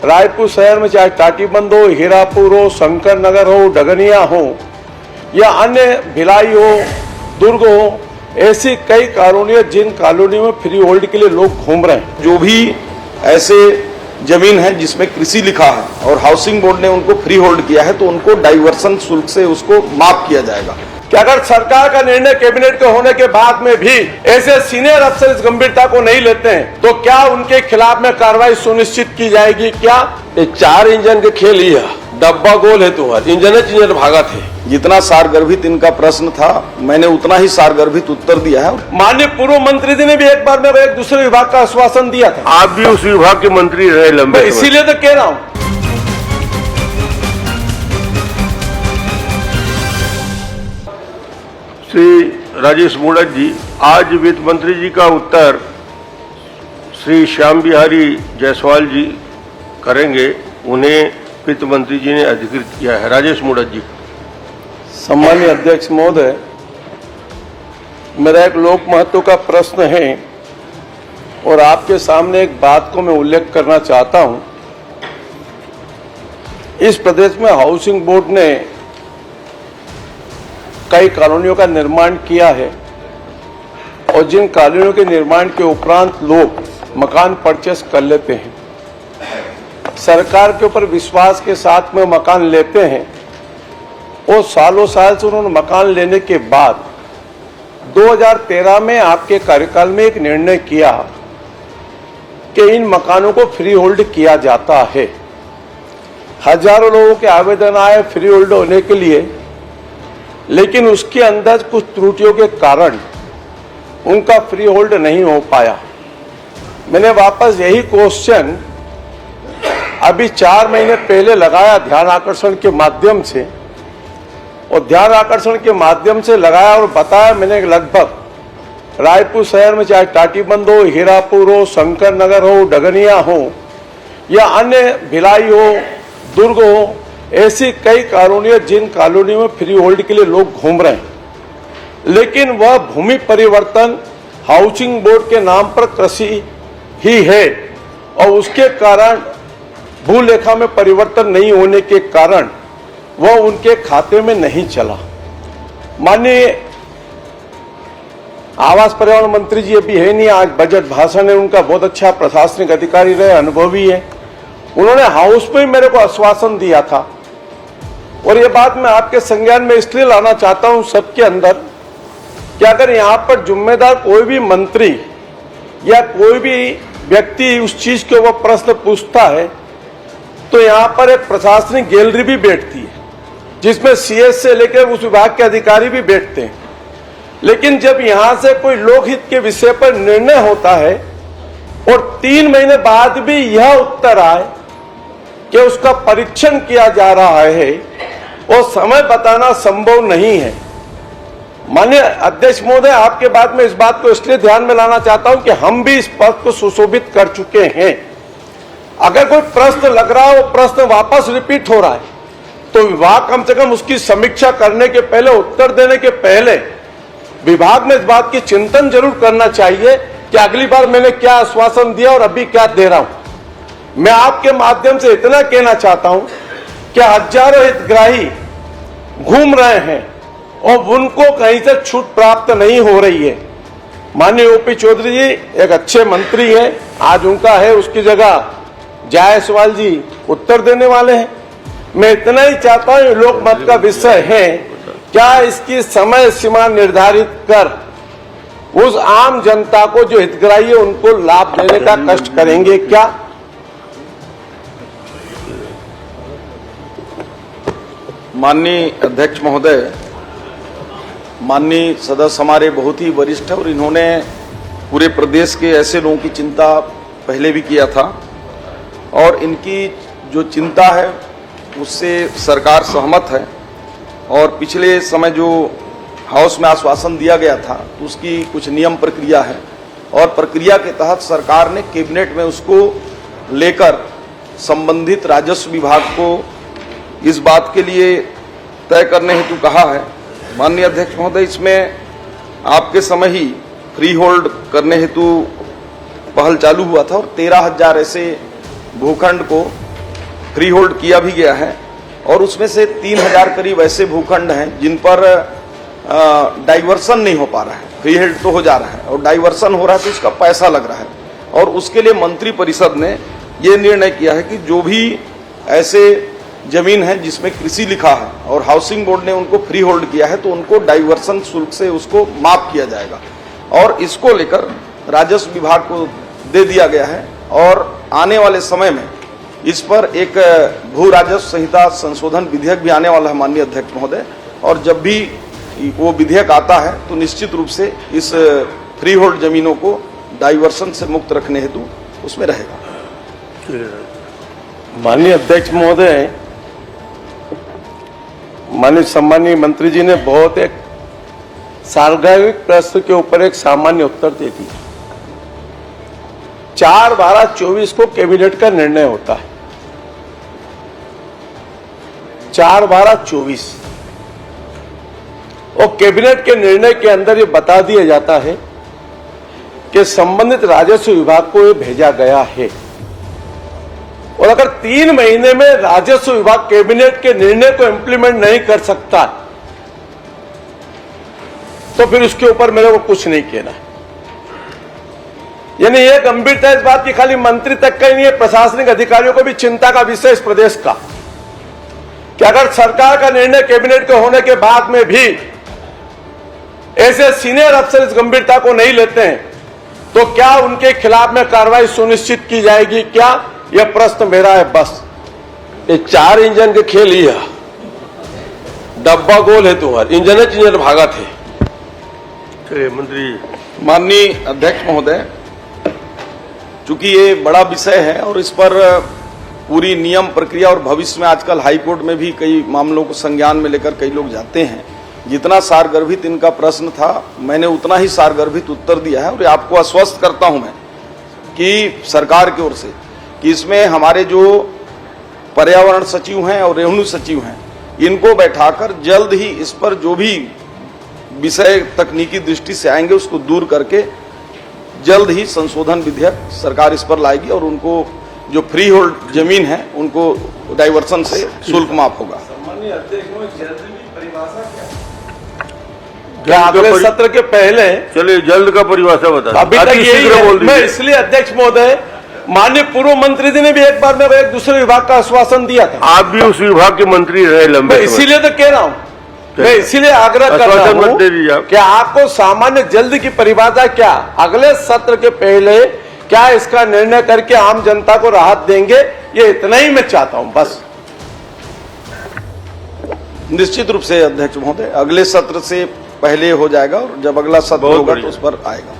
रायपुर शहर में चाहे टाटीबंध हो, हीरापुर हो, शंकर नगर हो, डगनिया हो या अन्य भिलाई हो, दुर्ग हो, ऐसी कई कॉलोनियां जिन कॉलोनियों में फ्री होल्ड के लिए लोग घूम रहे हैं। जो भी ऐसे जमीन है जिसमें कृषि लिखा है और हाउसिंग बोर्ड ने उनको फ्री होल्ड किया है तो उनको डाइवर्सन शुल्क से उसको माफ किया जाएगा। कि अगर सरकार का निर्णय कैबिनेट के होने के बाद में भी ऐसे सीनियर अफसर इस गंभीरता को नहीं लेते हैं तो क्या उनके खिलाफ में कार्रवाई सुनिश्चित की जाएगी? क्या ये 4 इंजन के खेल ही है, डब्बा गोल है तुम्हारा, इंजन भागा थे। जितना सारगर्भित इनका प्रश्न था मैंने उतना ही सारगर्भित उत्तर दिया है। माननीय पूर्व मंत्री जी ने भी एक बार में एक दूसरे विभाग का आश्वासन दिया था। आप भी उस विभाग के मंत्री रहे लंबे समय। इसीलिए तो कह रहा हूं। श्री राजेश मूणत जी, आज वित्त मंत्री जी का उत्तर श्री श्याम बिहारी जायसवाल जी करेंगे। उन्हें वित्त मंत्री जी ने अधिकृत किया है। राजेश मूणत जी। सम्मानीय अध्यक्ष महोदय, मेरा एक लोक महत्व का प्रश्न है और आपके सामने एक बात को मैं उल्लेख करना चाहता हूं। इस प्रदेश में हाउसिंग बोर्ड ने कई कॉलोनियों का निर्माण किया है और जिन कॉलोनियों के निर्माण के उपरांत लोग मकान परचेस कर लेते हैं, सरकार के ऊपर विश्वास के साथ में मकान लेते हैं और सालों साल से उन्होंने मकान लेने के बाद 2013 में आपके कार्यकाल में एक निर्णय किया कि इन मकानों को फ्री होल्ड किया जाता है। हजारों लोगों के आवेदन आए फ्री होल्ड होने के लिए, लेकिन उसके अंदर कुछ त्रुटियों के कारण उनका फ्री होल्ड नहीं हो पाया। मैंने वापस यही क्वेश्चन अभी 4 महीने पहले लगाया ध्यान आकर्षण के माध्यम से, और ध्यान आकर्षण के माध्यम से लगाया और बताया मैंने लगभग रायपुर शहर में चाहे टाटीबंध हो, हीरापुर हो, शंकर नगर हो, डगनिया हो या अन्य भिलाई हो, दुर्ग हो, ऐसी कई कॉलोनियां जिन कॉलोनियों में फ्री होल्ड के लिए लोग घूम रहे हैं, लेकिन वह भूमि परिवर्तन हाउसिंग बोर्ड के नाम पर कृषि ही है और उसके कारण भूलेखा में परिवर्तन नहीं होने के कारण वह उनके खाते में नहीं चला। माननीय आवास पर्यावरण मंत्री जी अभी है नहीं, आज बजट भाषण है उनका, बहुत अच्छा प्रशासनिक अधिकारी रहे, अनुभवी है। उन्होंने हाउस में मेरे को आश्वासन दिया था और ये बात मैं आपके संज्ञान में इसलिए लाना चाहता हूं सबके अंदर कि अगर यहाँ पर जिम्मेदार कोई भी मंत्री या कोई भी व्यक्ति उस चीज के ऊपर प्रश्न पूछता है तो यहाँ पर एक प्रशासनिक गैलरी भी बैठती है जिसमें सीएस से लेकर उस विभाग के अधिकारी भी बैठते हैं। लेकिन जब यहाँ से कोई लोकहित के विषय पर निर्णय होता है और 3 महीने बाद भी यह उत्तर आए कि उसका परीक्षण किया जा रहा है और समय बताना संभव नहीं है। माननीय अध्यक्ष महोदय, आपके बाद में इस बात को इसलिए ध्यान में लाना चाहता हूं कि हम भी इस पद को सुशोभित कर चुके हैं। अगर कोई प्रश्न लग रहा है, वो प्रश्न वापस रिपीट हो रहा है तो विभाग कम से कम उसकी समीक्षा करने के पहले, उत्तर देने के पहले विभाग में इस बात की चिंतन जरूर करना चाहिए कि अगली बार मैंने क्या आश्वासन दिया और अभी क्या दे रहा हूं। मैं आपके माध्यम से इतना कहना चाहता हूं कि हजारों हितग्राही घूम रहे हैं और उनको कहीं से छूट प्राप्त नहीं हो रही है। माननीय ओपी चौधरी जी एक अच्छे मंत्री हैं, आज उनका है, उसकी जगह जायसवाल जी उत्तर देने वाले हैं। मैं इतना ही चाहता हूं, लोक मत का विषय है, क्या इसकी समय सीमा निर्धारित कर उस आम जनता को जो हितग्राही है उनको लाभ देने का कष्ट करेंगे क्या? माननीय अध्यक्ष महोदय, माननीय सदस्य हमारे बहुत ही वरिष्ठ है और इन्होंने पूरे प्रदेश के ऐसे लोगों की चिंता पहले भी किया था और इनकी जो चिंता है उससे सरकार सहमत है। और पिछले समय जो हाउस में आश्वासन दिया गया था उसकी कुछ नियम प्रक्रिया है और प्रक्रिया के तहत सरकार ने कैबिनेट में उसको लेकर संबंधित राजस्व विभाग को इस बात के लिए तय करने हेतु कहा है। माननीय अध्यक्ष महोदय, इसमें आपके समय ही फ्री होल्ड करने हेतु पहल चालू हुआ था और 13,000 ऐसे भूखंड को फ्री होल्ड किया भी गया है और उसमें से 3000 करीब ऐसे भूखंड हैं जिन पर डाइवर्सन नहीं हो पा रहा है। फ्री होल्ड तो हो जा रहा है और डाइवर्सन हो रहा है तो उसका पैसा लग रहा है और उसके लिए मंत्री परिषद ने ये निर्णय किया है कि जो भी ऐसे जमीन है जिसमें कृषि लिखा है और हाउसिंग बोर्ड ने उनको फ्री होल्ड किया है तो उनको डाइवर्सन शुल्क से उसको माफ किया जाएगा और इसको लेकर राजस्व विभाग को दे दिया गया है और आने वाले समय में इस पर एक भू राजस्व संहिता संशोधन विधेयक भी आने वाला है माननीय अध्यक्ष महोदय और जब भी वो विधेयक आता है तो निश्चित रूप से इस फ्री होल्ड जमीनों को डाइवर्सन से मुक्त रखने हेतु उसमें रहेगा। माननीय अध्यक्ष महोदय, माननीय सम्मानीय मंत्री जी ने बहुत एक सार्वजनिक प्रश्न के ऊपर एक सामान्य उत्तर दे दिया। 4/12/24 को कैबिनेट का निर्णय होता है। 4/12/24 और कैबिनेट के निर्णय के अंदर ये बता दिया जाता है कि संबंधित राजस्व विभाग को ये भेजा गया है और अगर 3 महीने में राजस्व विभाग कैबिनेट के निर्णय को इंप्लीमेंट नहीं कर सकता तो फिर उसके ऊपर मेरे को कुछ नहीं कहना। यानी यह गंभीरता इस बात की खाली मंत्री तक का ही नहीं है, प्रशासनिक अधिकारियों को भी चिंता का विषय इस प्रदेश का कि अगर सरकार का निर्णय कैबिनेट के होने के बाद में भी ऐसे सीनियर अफसर इस गंभीरता को नहीं लेते हैं तो क्या उनके खिलाफ में कार्रवाई सुनिश्चित की जाएगी क्या, यह प्रश्न मेरा है। बस ये 4 इंजन के खेल ही है, डब्बा गोल है तुम्हारा, इंजन भागा थे। मंत्री माननीय अध्यक्ष महोदय, चूंकि ये बड़ा विषय है और इस पर पूरी नियम प्रक्रिया और भविष्य में आजकल हाईकोर्ट में भी कई मामलों को संज्ञान में लेकर कई लोग जाते हैं, जितना सारगर्भित इनका प्रश्न था मैंने उतना ही सारगर्भित उत्तर दिया है और आपको आश्वस्त करता हूं मैं कि सरकार की ओर से कि इसमें हमारे जो पर्यावरण सचिव हैं और रेवेन्यू सचिव हैं इनको बैठाकर जल्द ही इस पर जो भी विषय तकनीकी दृष्टि से आएंगे उसको दूर करके जल्द ही संशोधन विधेयक सरकार इस पर लाएगी और उनको जो फ्री होल्ड जमीन है उनको डाइवर्सन से शुल्क माफ होगा। क्या अगले सत्र के पहले? चलिए जल्द का परिभाषा बता। अभी तक यही है। मैं इसलिए अध्यक्ष महोदय, माननीय पूर्व मंत्री जी ने भी एक बार मेरे एक दूसरे विभाग का आश्वासन दिया था। आप भी उस विभाग के मंत्री रहे लंबे समय। इसीलिए तो कह रहा हूं, मैं इसीलिए आग्रह कर रहा हूं कि आपको सामान्य जल्द की परिभाषा क्या, अगले सत्र के पहले क्या इसका निर्णय करके आम जनता को राहत देंगे, ये इतना ही मैं चाहता हूं बस। निश्चित रूप से अध्यक्ष महोदय, अगले सत्र से पहले हो जाएगा और जब अगला सत्र होगा तो उस पर आएगा।